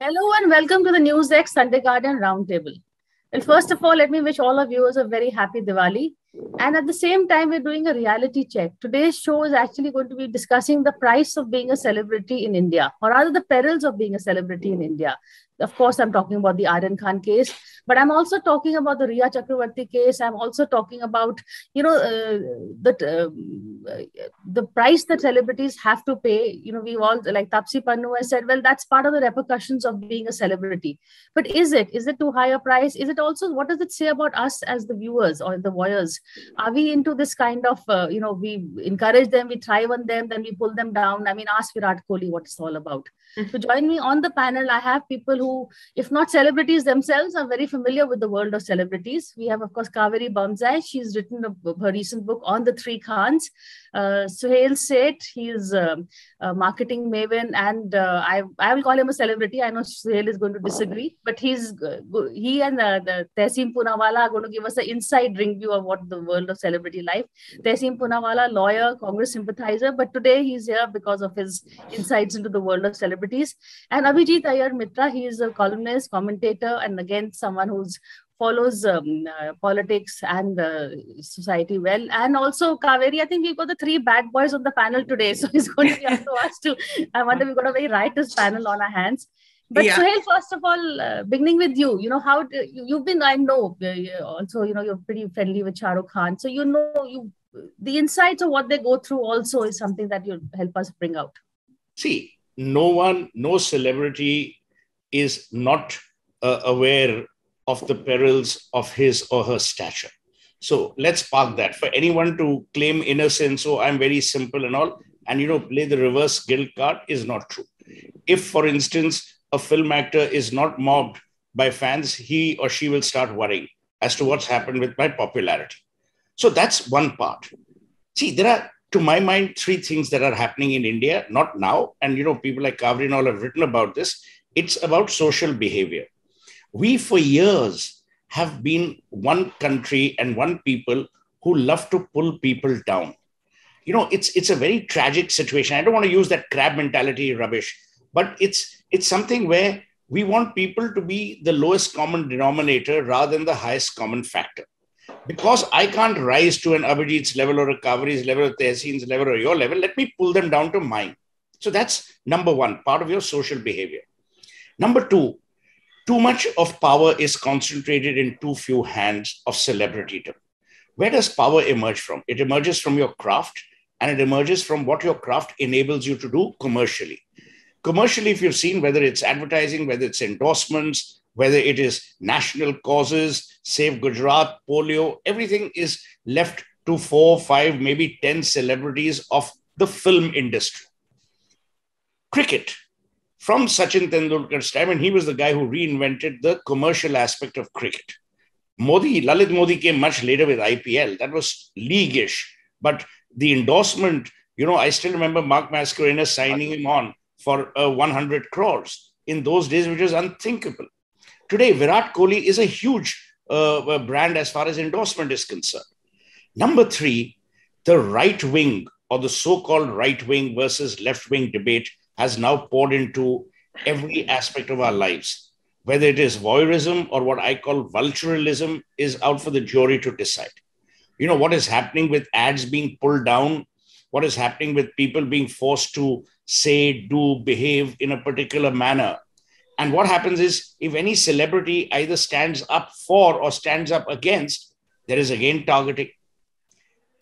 Hello and welcome to the NewsX Sunday Guardian Roundtable. Well, first of all, let me wish all of you a very happy Diwali. And at the same time, we're doing a reality check. Today's show is actually going to be discussing the price of being a celebrity in India, or rather the perils of being a celebrity in India. Of course, I'm talking about the Aryan Khan case, but I'm also talking about the Riya Chakravarti case. I'm also talking about, the price that celebrities have to pay. We've all, like Tapsi Pannu has said, well, that's part of the repercussions of being a celebrity. But is it? Is it too high a price? Is it also, what does it say about us as the viewers or the voyeurs? Are we into this kind of, we encourage them, we thrive on them, then we pull them down? I mean, ask Virat Kohli what it's all about. To join me on the panel, I have people who, if not celebrities themselves, are very familiar with the world of celebrities. We have, of course, Kaveri Bamzai. She's written her recent book on the three Khans. Suhail Seth, he is a marketing maven, and I will call him a celebrity. I know Suhail is going to disagree, but he and the Tehseen Poonawalla are going to give us an inside ring view of what the world of celebrity life. Tehseen Poonawalla, lawyer, Congress sympathizer, but today he's here because of his insights into the world of celebrities. And Abhijit Iyer Mitra, he is a columnist, commentator, and again someone who's follows politics and society well. And also Kaveri, I think we've got the three bad boys on the panel today. So it's going to be up to us to, I wonder, we've got a very righteous panel on our hands. But yeah. Suhail, first of all, beginning with you, how you've been, I know, also, you're pretty friendly with Shah Rukh Khan. So, the insights of what they go through also is something that you'll help us bring out. See, no celebrity is not aware of the perils of his or her stature. So let's park that. For anyone to claim innocence, oh, I'm very simple and all, and play the reverse guilt card is not true. If, for instance, a film actor is not mobbed by fans, he or she will start worrying as to what's happened with my popularity. So that's one part. See, there are, to my mind, three things that are happening in India, not now. And, people like Kaveri and all have written about this. It's about social behavior. We, for years, have been one country and one people who love to pull people down. It's a very tragic situation. I don't want to use that crab mentality rubbish, but it's something where we want people to be the lowest common denominator rather than the highest common factor. Because I can't rise to an Abhijit's level or a Kaveri's level or Tehseen's level or your level, let me pull them down to mine. So that's number one, part of your social behavior. Number two, too much of power is concentrated in too few hands of celebritydom. Where does power emerge from? It emerges from your craft, and it emerges from what your craft enables you to do commercially. Commercially, if you've seen, whether it's advertising, whether it's endorsements, whether it is national causes, Save Gujarat, polio, everything is left to 4, 5, maybe 10 celebrities of the film industry. Cricket. From Sachin Tendulkar's time, and he was the guy who reinvented the commercial aspect of cricket. Lalit Modi came much later with IPL. That was league-ish. But the endorsement, I still remember Mark Mascarenhas signing him on for 100 crores. In those days, which was unthinkable. Today, Virat Kohli is a huge brand as far as endorsement is concerned. Number three, the right wing or the so-called right wing versus left wing debate has now poured into every aspect of our lives. Whether it is voyeurism or what I call vulturalism is out for the jury to decide. What is happening with ads being pulled down, what is happening with people being forced to say, do, behave in a particular manner. And what happens is, if any celebrity either stands up for or stands up against, there is again targeting.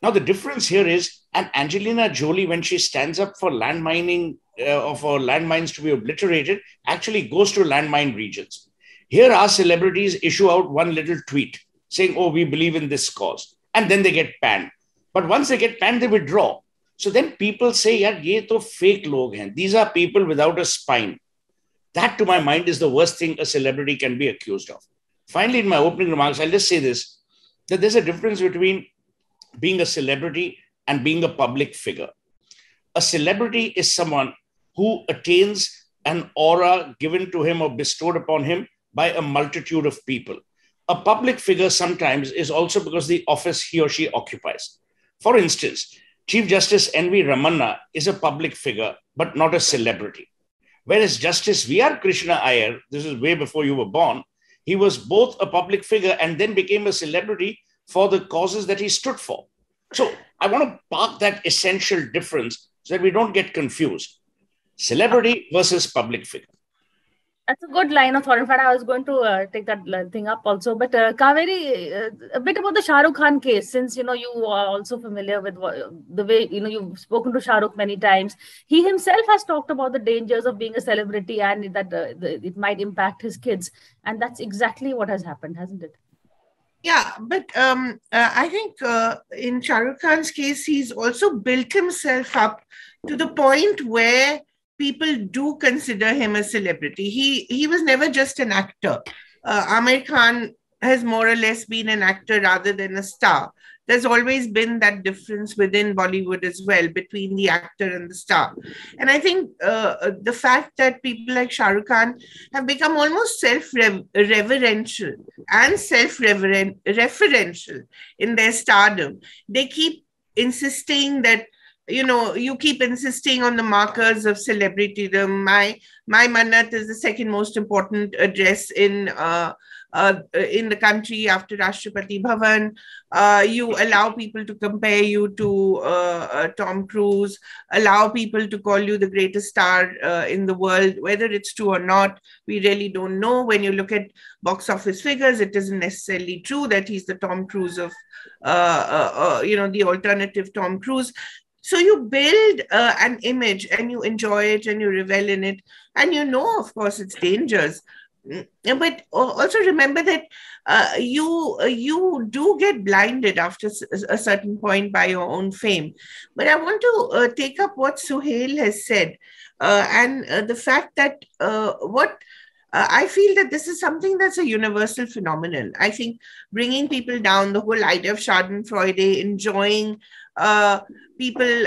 Now, the difference here is, and Angelina Jolie, when she stands up for land mining, or for landmines to be obliterated, actually goes to landmine regions. Here, our celebrities issue out one little tweet saying, oh, we believe in this cause. And then they get banned. But once they get banned, they withdraw. So then people say, yaar, ye to fake log hain. These are people without a spine. That, to my mind, is the worst thing a celebrity can be accused of. Finally, in my opening remarks, I'll just say this, that there's a difference between being a celebrity and being a public figure. A celebrity is someone who attains an aura given to him or bestowed upon him by a multitude of people. A public figure sometimes is also because the office he or she occupies. For instance, Chief Justice N.V. Ramanna is a public figure, but not a celebrity. Whereas Justice V.R. Krishna Iyer, this is way before you were born, he was both a public figure and then became a celebrity for the causes that he stood for. So I want to park that essential difference so that we don't get confused. Celebrity versus public figure. That's a good line of thought. In fact, I was going to take that thing up also. But Kaveri, a bit about the Shah Rukh Khan case, since you are also familiar with the way you've spoken to Shah Rukh many times. He himself has talked about the dangers of being a celebrity and that it might impact his kids, and that's exactly what has happened, hasn't it? Yeah, but I think in Shah Rukh Khan's case, he's also built himself up to the point where people do consider him a celebrity. He was never just an actor. Aamir Khan has more or less been an actor rather than a star. There's always been that difference within Bollywood as well between the actor and the star. And I think the fact that people like Shah Rukh Khan have become almost self-reverential and self-referential in their stardom, they keep insisting that you keep insisting on the markers of celebritydom. My Mannat is the second most important address in the country after Rashtrapati Bhavan. You allow people to compare you to Tom Cruise, allow people to call you the greatest star in the world. Whether it's true or not, we really don't know. When you look at box office figures, it isn't necessarily true that he's the Tom Cruise of, the alternative Tom Cruise. So you build an image and you enjoy it and you revel in it. And of course, its dangers. But also remember that you do get blinded after a certain point by your own fame. But I want to take up what Suhail has said and the fact that I feel that this is something that's a universal phenomenon. I think bringing people down, the whole idea of Schadenfreude, enjoying people,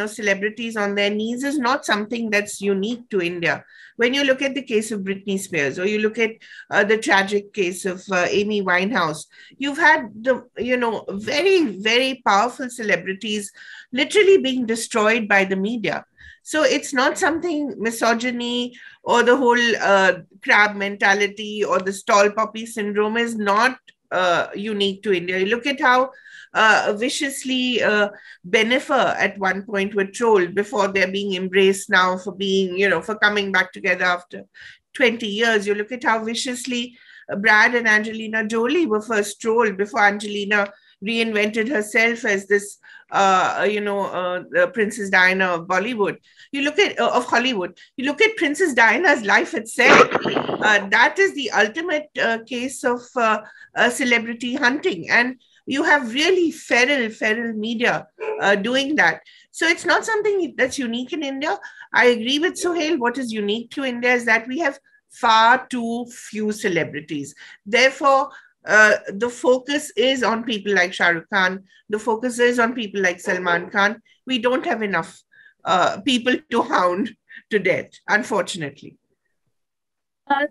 celebrities on their knees is not something that's unique to India. When you look at the case of Britney Spears, or you look at the tragic case of Amy Winehouse, you've had very, very powerful celebrities literally being destroyed by the media. So it's not something misogyny or the whole crab mentality or the stall poppy syndrome is not unique to India. You look at how viciously Benifer at one point were trolled before they're being embraced now for being, for coming back together after 20 years. You look at how viciously Brad and Angelina Jolie were first trolled before Angelina reinvented herself as this, Princess Diana of Bollywood. You look at of Hollywood. You look at Princess Diana's life itself. That is the ultimate case of celebrity hunting, and you have really feral media doing that. So it's not something that's unique in India. I agree with Suhail. What is unique to India is that we have far too few celebrities. Therefore, the focus is on people like Shah Rukh Khan. The focus is on people like Salman Khan. We don't have enough people to hound to death, unfortunately.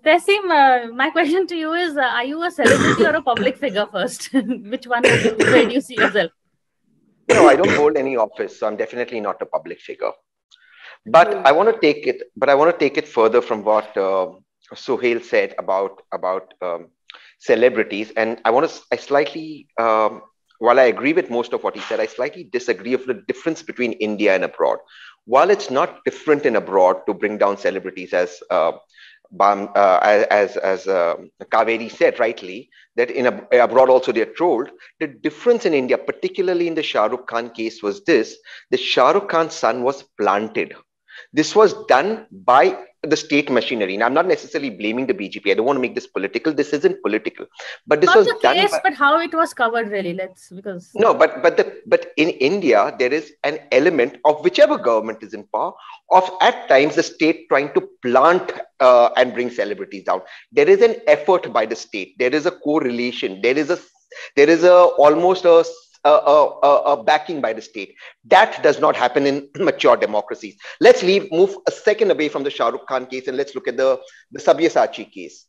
Tehseen, my question to you is, are you a celebrity or a public figure first? Which one, where do you see yourself? No, I don't hold any office, so I'm definitely not a public figure. But I want to take it further from what Suhail said about celebrities. And I slightly, while I agree with most of what he said, I slightly disagree of the difference between India and abroad. While it's not different in abroad to bring down celebrities, as Kaveri said rightly, that abroad also they're trolled. The difference in India, particularly in the Shah Rukh Khan case, was this: the Shah Rukh Khan's son was planted. This was done by the state machinery. And I'm not necessarily blaming the BJP. I don't want to make this political. This isn't political. But this was done. Yes, but how it was covered, really? No, but in India there is an element of whichever government is in power of at times the state trying to plant and bring celebrities down. There is an effort by the state. There is a correlation. There is almost a backing by the state. That does not happen in mature democracies. Let's move a second away from the Shah Rukh Khan case and let's look at the Sabyasachi case.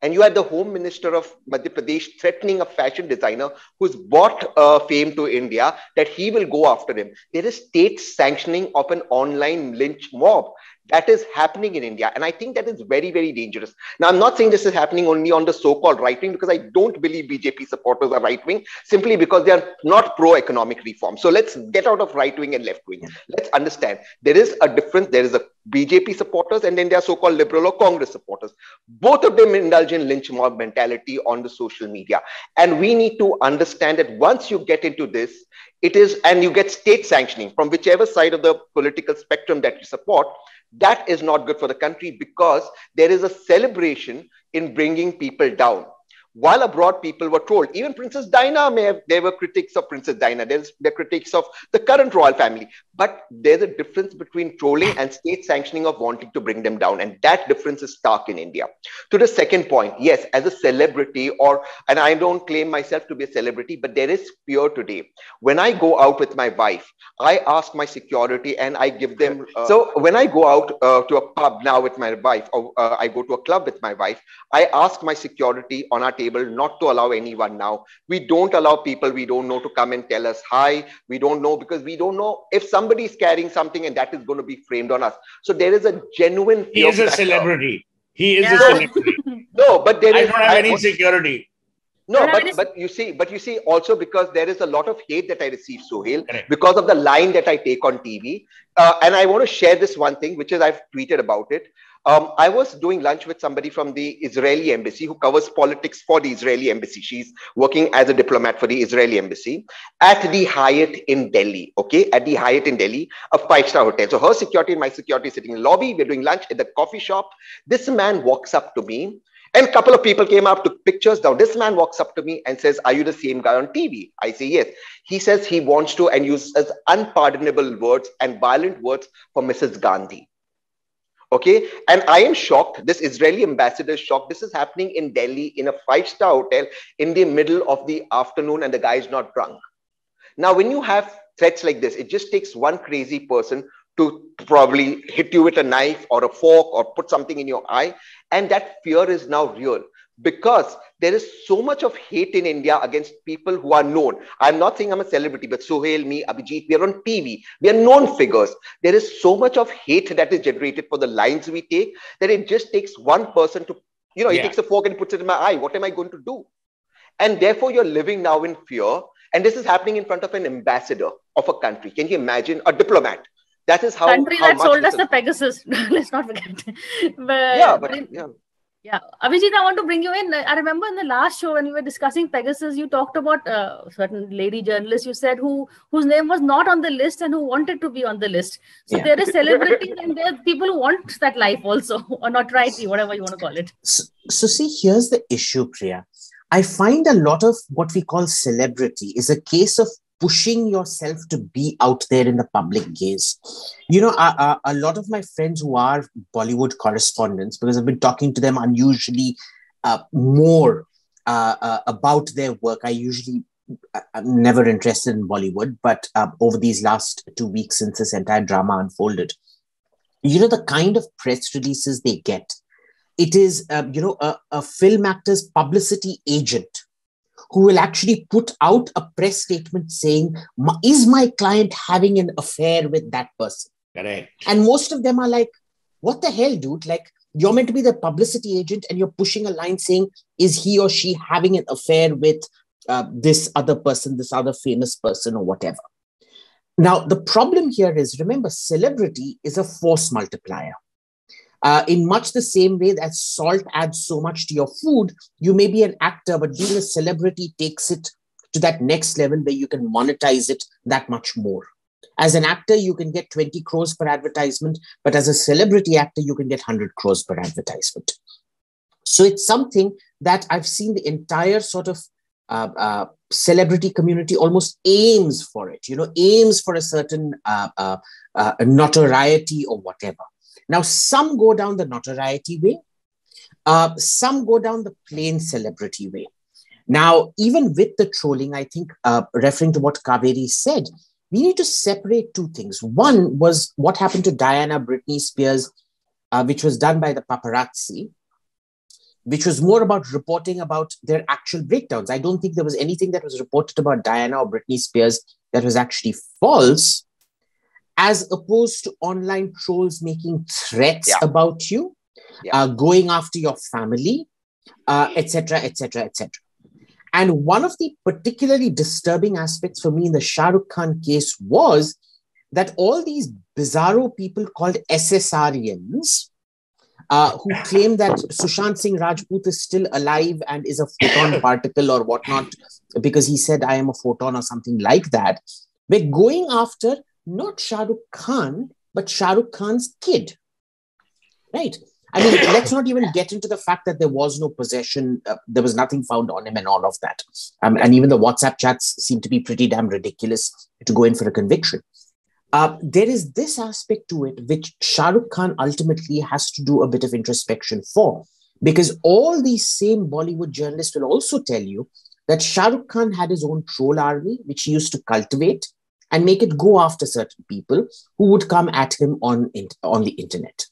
And you had the Home Minister of Madhya Pradesh threatening a fashion designer who's brought fame to India that he will go after him. There is state sanctioning of an online lynch mob. that is happening in India. And I think that is very, very dangerous. Now, I'm not saying this is happening only on the so-called right wing, because I don't believe BJP supporters are right wing, simply because they are not pro-economic reform. So let's get out of right wing and left wing. Let's understand there is a difference. There is a BJP supporters, and then there are so-called liberal or Congress supporters. Both of them indulge in lynch mob mentality on the social media. And we need to understand that once you get into this, it is, and you get state sanctioning from whichever side of the political spectrum that you support, that is not good for the country, because there is a celebration in bringing people down. While abroad, people were trolled. Even Princess Diana, there were critics of Princess Diana. There are critics of the current royal family. But there's a difference between trolling and state sanctioning of wanting to bring them down. And that difference is stark in India. To the second point, yes, as a celebrity, and I don't claim myself to be a celebrity, but there is fear today. When I go out with my wife, I ask my security and I give them. So when I go out to a pub now with my wife, or I go to a club with my wife, I ask my security on our table not to allow anyone now. We don't allow people we don't know to come and tell us hi. We don't know, because we don't know if somebody is carrying something and that is going to be framed on us. So there is a genuine fear. He is a celebrity. He is a celebrity. No, but there is. I don't have any security. No, but you see also, because there is a lot of hate that I receive, Sohail, because of the line that I take on TV. And I want to share this one thing, which is I've tweeted about it. I was doing lunch with somebody from the Israeli embassy who covers politics for the Israeli embassy. She's working as a diplomat for the Israeli embassy at the Hyatt in Delhi. Okay, at the Hyatt in Delhi, a 5-star hotel. So her security and my security sitting in the lobby. We're doing lunch at the coffee shop. This man walks up to me, and a couple of people came up, took pictures. Now this man walks up to me and says, "Are you the same guy on TV?" I say, "Yes." He says he wants to, and uses unpardonable words and violent words for Mrs. Gandhi. Okay, and I am shocked. This Israeli ambassador is shocked. This is happening in Delhi in a 5-star hotel in the middle of the afternoon, and the guy is not drunk. Now, when you have threats like this, it just takes one crazy person to probably hit you with a knife or a fork or put something in your eye. And that fear is now real, because there is so much of hate in India against people who are known. I'm not saying I'm a celebrity, but Sohail, me, Abhijit, we are on TV. We are known figures. There is so much of hate that is generated for the lines we take, that it just takes one person to, he takes a fork and puts it in my eye. What am I going to do? And therefore, you're living now in fear. And this is happening in front of an ambassador of a country. Can you imagine? A diplomat. That is how country that sold us the Pegasus. Let's not forget. Yeah, Abhijit, I want to bring you in. I remember in the last show when we were discussing Pegasus, you talked about a certain lady journalist, you said, whose name was not on the list and who wanted to be on the list. So there is celebrities and there are people who want that life also, or notoriety, whatever you want to call it. So see, here's the issue, Priya. I find a lot of what we call celebrity is a case of pushing yourself to be out there in the public gaze. You know, a lot of my friends who are Bollywood correspondents, because I've been talking to them unusually more about their work. I'm never interested in Bollywood, but over these last 2 weeks since this entire drama unfolded, you know, the kind of press releases they get, it is, a film actor's publicity agent who will actually put out a press statement saying, is my client having an affair with that person? Correct. And most of them are like, what the hell, dude? Like, you're meant to be the publicity agent and you're pushing a line saying, is he or she having an affair with this other person, this other famous person or whatever? Now, the problem here is, remember, celebrity is a force multiplier. In much the same way that salt adds so much to your food, you may be an actor, but being a celebrity takes it to that next level where you can monetize it that much more. As an actor, you can get 20 crores per advertisement, but as a celebrity actor, you can get 100 crores per advertisement. So it's something that I've seen the entire sort of celebrity community almost aims for it, aims for a certain notoriety or whatever. Now, some go down the notoriety way. Some go down the plain celebrity way. Now, even with the trolling, I think, referring to what Kaveri said, we need to separate two things. One was what happened to Diana, Britney Spears, which was done by the paparazzi, which was more about reporting about their actual breakdowns. I don't think there was anything that was reported about Diana or Britney Spears that was actually false. as opposed to online trolls making threats Yeah. about you, going after your family, etc., etc., etc. And one of the particularly disturbing aspects for me in the Shah Rukh Khan case was that all these bizarro people called SSRians, who claim that Sushant Singh Rajput is still alive and is a photon particle or whatnot, because he said, I am a photon or something like that. We're going after not Shah Rukh Khan, but Shah Rukh Khan's kid. Right? I mean, let's not even get into the fact that there was no possession. There was nothing found on him and all of that. And even the WhatsApp chats seem to be pretty damn ridiculous to go in for a conviction. There is this aspect to it, which Shah Rukh Khan ultimately has to do a bit of introspection for, because all these same Bollywood journalists will also tell you that Shah Rukh Khan had his own troll army, which he used to cultivate and make it go after certain people who would come at him on the internet.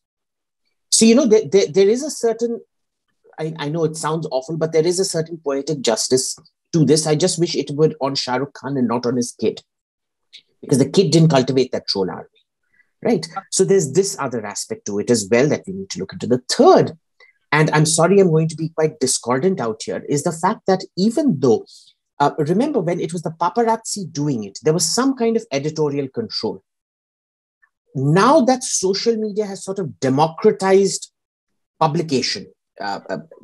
So, there is a certain, I know it sounds awful, but there is a certain poetic justice to this. I just wish it would on Shah Rukh Khan and not on his kid, because the kid didn't cultivate that troll army, right? So there's this other aspect to it as well that we need to look into. The third, and I'm sorry, I'm going to be quite discordant out here, is the fact that even though, remember when it was the paparazzi doing it, there was some kind of editorial control. Now that social media has sort of democratized publication,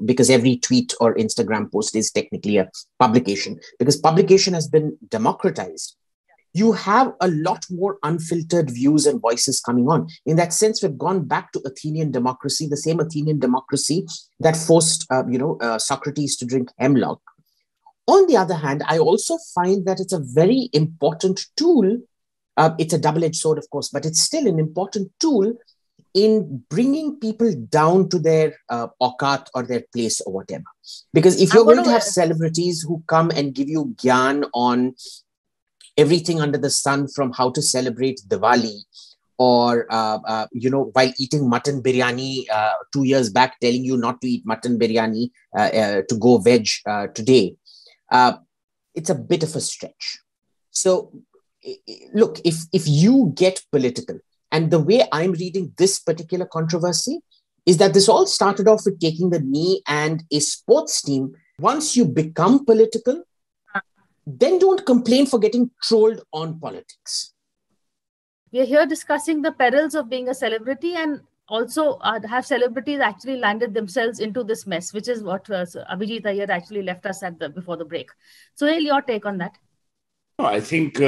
because every tweet or Instagram post is technically a publication, because publication has been democratized, you have a lot more unfiltered views and voices coming on. In that sense, we've gone back to Athenian democracy, the same Athenian democracy that forced Socrates to drink hemlock. On the other hand, I also find that it's a very important tool. It's a double-edged sword, of course, but it's still an important tool in bringing people down to their aukat or their place or whatever. Because if you're going to have celebrities who come and give you gyan on everything under the sun, from how to celebrate Diwali, or, while eating mutton biryani 2 years back, telling you not to eat mutton biryani, to go veg today, it's a bit of a stretch. So, look, if you get political, and the way I'm reading this particular controversy is that this all started off with taking the knee, and a sports team, once you become political, then don't complain for getting trolled on politics. We are here discussing the perils of being a celebrity, and also have celebrities actually landed themselves into this mess, which is what Abhijit Iyer actually left us before the break. So, your take on that? I think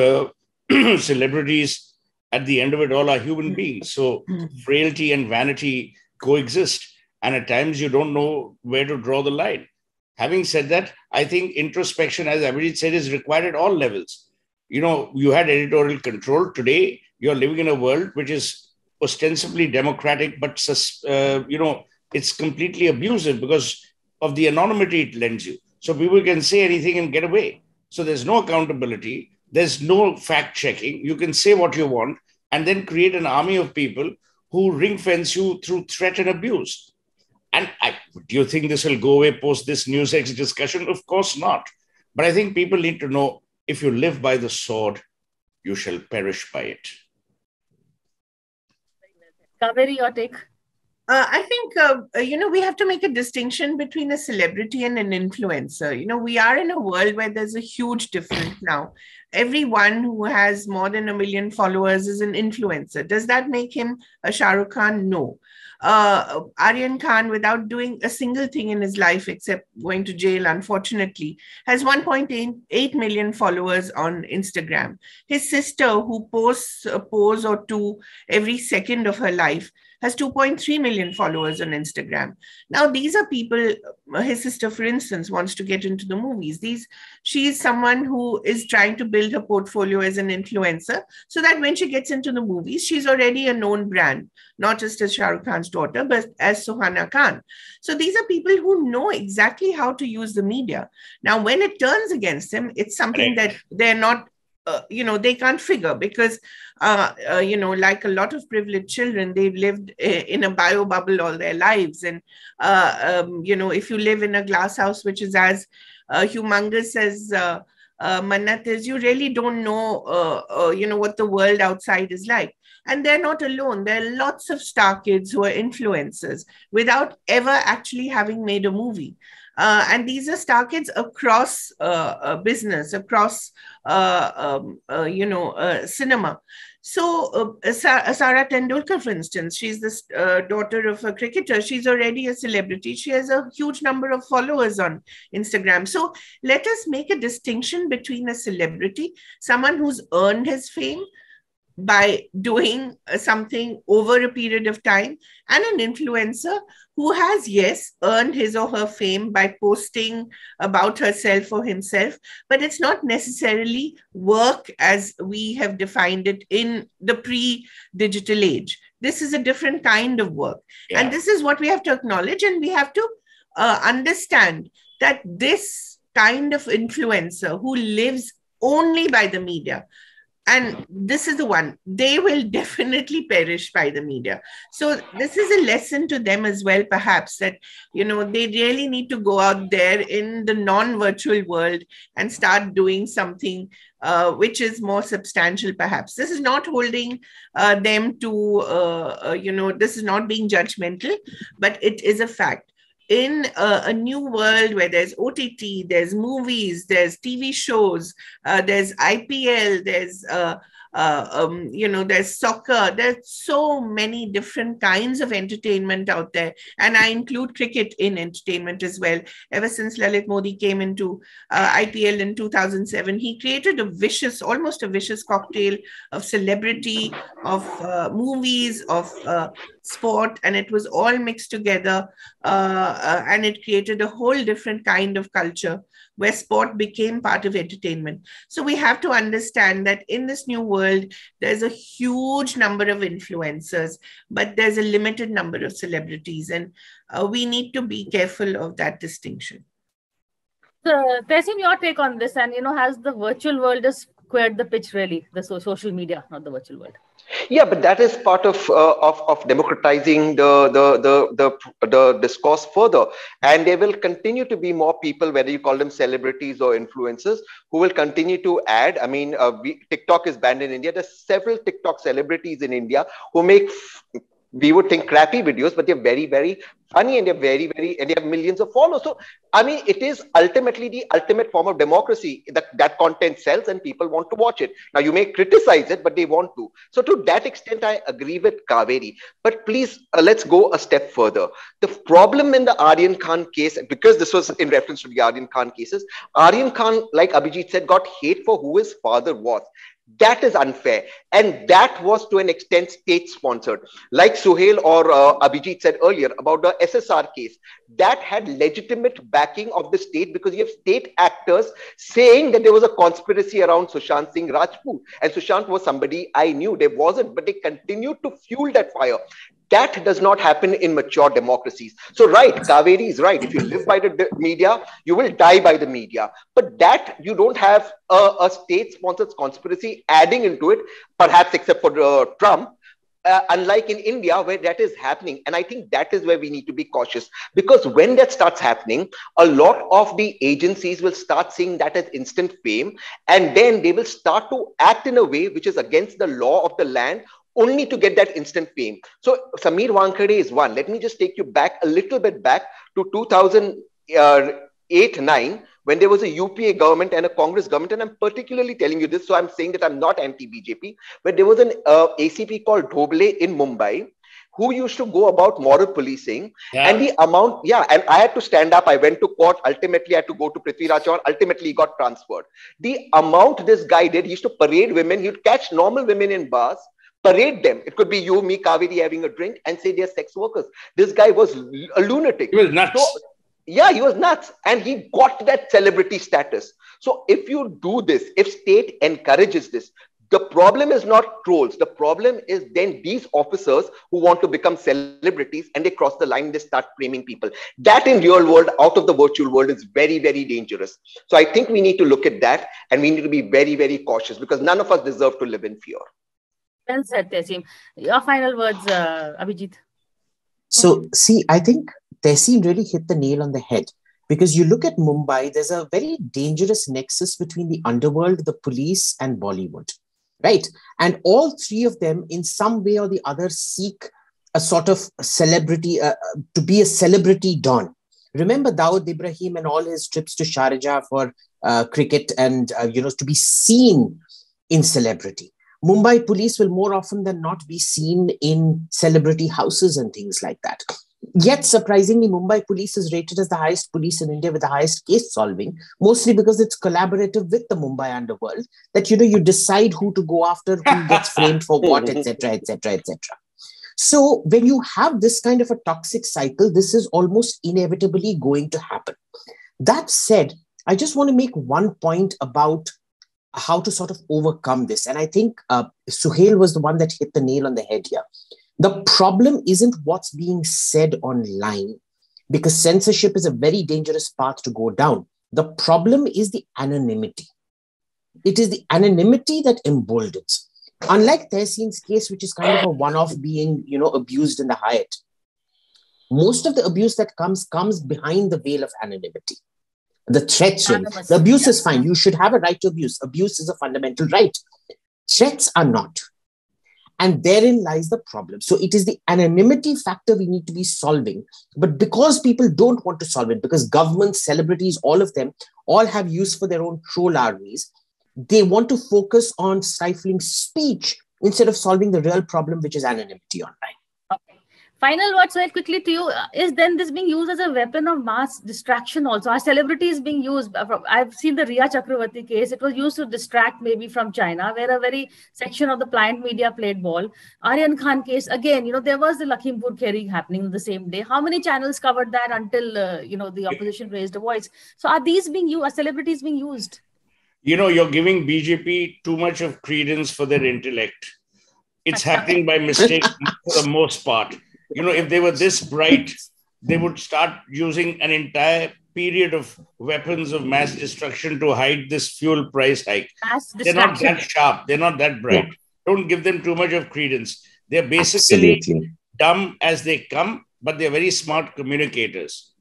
celebrities, at the end of it all, are human beings. So frailty and vanity coexist. And at times you don't know where to draw the line. Having said that, I think introspection, as Abhijit said, is required at all levels. You had editorial control. Today, you're living in a world which is ostensibly democratic, but, it's completely abusive because of the anonymity it lends you. So people can say anything and get away. So there's no accountability. There's no fact checking. You can say what you want and then create an army of people who ring fence you through threat and abuse. And do you think this will go away post this NewsX discussion? Of course not. But I think people need to know, if you live by the sword, you shall perish by it. Kaveri, your take? I think, we have to make a distinction between a celebrity and an influencer. We are in a world where there's a huge difference now. Everyone who has more than 1 million followers is an influencer. Does that make him a Shah Rukh Khan? No. Aryan Khan, without doing a single thing in his life except going to jail, unfortunately, has 1.8 million followers on Instagram. His sister, who posts a pose or two every second of her life, has 2.3 million followers on Instagram. Now, these are people, his sister, for instance, wants to get into the movies. She is someone who is trying to build her portfolio as an influencer so that when she gets into the movies, she's already a known brand, not just as Shah Rukh Khan's daughter, but as Suhana Khan. So these are people who know exactly how to use the media. Now, when it turns against them, it's something that they're not, they can't figure because, like a lot of privileged children, they've lived in a bio bubble all their lives. And, if you live in a glass house, which is as humongous as Mannat is, you really don't know, what the world outside is like. And they're not alone. There are lots of star kids who are influencers without ever actually having made a movie. And these are star kids across business, across cinema. So Sara Tendulkar, for instance, she's the daughter of a cricketer. She's already a celebrity. She has a huge number of followers on Instagram. So let us make a distinction between a celebrity, someone who's earned his fame by doing something over a period of time, and an influencer who has, yes, earned his or her fame by posting about herself or himself, but it's not necessarily work as we have defined it in the pre-digital age. This is a different kind of work. Yeah. And this is what we have to acknowledge, and we have to understand that this kind of influencer who lives only by the media, and this is the one, they will definitely perish by the media. So this is a lesson to them as well, perhaps, that, they really need to go out there in the non-virtual world and start doing something which is more substantial, perhaps. This is not holding them to, this is not being judgmental, but it is a fact. In a new world where there's OTT, there's movies, there's TV shows, there's IPL, there's there's soccer. There's so many different kinds of entertainment out there, and I include cricket in entertainment as well. Ever since Lalit Modi came into IPL in 2007, he created almost a vicious cocktail of celebrity, of movies, of sport, and it was all mixed together, and it created a whole different kind of culture where sport became part of entertainment. So we have to understand that in this new world, there's a huge number of influencers, but there's a limited number of celebrities, and we need to be careful of that distinction. Tehseen, your take on this, and has the virtual world just squared the pitch, really, the social media, not the virtual world? Yeah, but that is part of democratizing the discourse further, and there will continue to be more people, whether you call them celebrities or influencers, who will continue to add. I mean, TikTok is banned in India. There's several TikTok celebrities in India who make, we would think, crappy videos, but they're very, very funny, and they're very, very, and they have millions of followers. So, I mean, it is ultimately the ultimate form of democracy. That content sells and people want to watch it. Now, you may criticize it, but they want to. So to that extent, I agree with Kaveri. But please, let's go a step further. The problem in the Aryan Khan case, because this was in reference to the Aryan Khan cases, Aryan Khan, like Abhijit said, got hate for who his father was. That is unfair. And that was to an extent state-sponsored. Like Suhail or Abhijit said earlier about the SSR case, that had legitimate backing of the state, because you have state actors saying that there was a conspiracy around Sushant Singh Rajput. And Sushant was somebody I knew. There wasn't, but they continued to fuel that fire. That does not happen in mature democracies. So, right, Kaveri is right. If you live by the media, you will die by the media. But that, you don't have a state-sponsored conspiracy adding into it, perhaps except for Trump, unlike in India, where that is happening. And I think that is where we need to be cautious, because when that starts happening, a lot of the agencies will start seeing that as instant fame, and then they will start to act in a way which is against the law of the land, only to get that instant fame. So Sameer Wankhede is one. Let me just take you back a little bit back to 2008-9, when there was a UPA government and a Congress government. And I'm particularly telling you this, so I'm saying that I'm not anti-BJP, but there was an ACP called Dhoble in Mumbai, who used to go about moral policing, and the amount, and I had to stand up. I went to court. Ultimately, I had to go to Prithviraj Chauhan. Ultimately, he got transferred. The amount this guy did, he used to parade women. He'd catch normal women in bars, parade them. It could be you, me, Kaveri having a drink, and say they're sex workers. This guy was a lunatic. He was nuts. So, yeah, he was nuts. And he got that celebrity status. So if you do this, if state encourages this, the problem is not trolls. The problem is then these officers who want to become celebrities, and they cross the line, they start framing people. That in real world, out of the virtual world, is very, very dangerous. So I think we need to look at that, and we need to be very, very cautious, because none of us deserve to live in fear. Well said, Tehseen. Your final words, Abhijit. So, see, I think Tehseen really hit the nail on the head, because you look at Mumbai, there's a very dangerous nexus between the underworld, the police, and Bollywood. right? And all three of them, in some way or the other, seek a sort of celebrity, to be a celebrity don. Remember Dawood Ibrahim and all his trips to Sharjah for cricket and, to be seen in celebrity. Mumbai police will more often than not be seen in celebrity houses and things like that. Yet, surprisingly, Mumbai police is rated as the highest police in India with the highest case solving, mostly because it's collaborative with the Mumbai underworld, that, you decide who to go after, who gets framed for what, etc., etc., etc. So when you have this kind of a toxic cycle, this is almost inevitably going to happen. That said, I just want to make one point about how to sort of overcome this. And I think Suhail was the one that hit the nail on the head here. The problem isn't what's being said online, because censorship is a very dangerous path to go down. The problem is the anonymity. It is the anonymity that emboldens. Unlike Tehseen's case, which is kind of a one-off being, abused in the Hyatt, most of the abuse that comes behind the veil of anonymity. The threats, the abuse is fine. You should have a right to abuse. Abuse is a fundamental right. Threats are not. And therein lies the problem. So it is the anonymity factor we need to be solving. But because people don't want to solve it, because governments, celebrities, all of them, all have use for their own troll armies, they want to focus on stifling speech instead of solving the real problem, which is anonymity online. Okay. Final words very quickly to you. Is then this being used as a weapon of mass distraction also? Are celebrities being used? I've seen the Riya Chakravarti case. It was used to distract maybe from China, where a very section of the pliant media played ball. Aryan Khan case, again, there was the Lakhimpur Kheri happening the same day. How many channels covered that until, the opposition raised a voice? So are these being used? Are celebrities being used? You're giving BJP too much of credence for their intellect. It's happening by mistake for the most part. If they were this bright, they would start using an entire period of weapons of mass destruction to hide this fuel price hike. They're not that sharp. They're not that bright. Don't give them too much of credence. They're basically dumb as they come, but they're very smart communicators.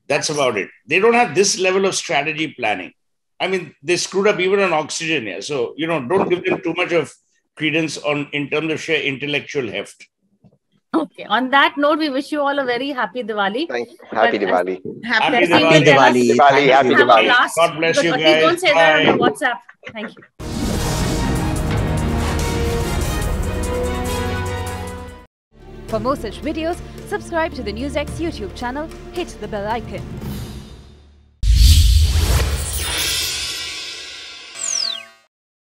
That's about it. They don't have this level of strategy planning. I mean, they screwed up even on oxygen here. So, don't give them too much of credence in terms of sheer intellectual heft. Okay. On that note, we wish you all a very happy Diwali. Happy Diwali. Happy Diwali. Happy Diwali. God bless you guys. Please don't say that on WhatsApp. Thank you. For more such videos, subscribe to the NewsX YouTube channel, hit the bell icon.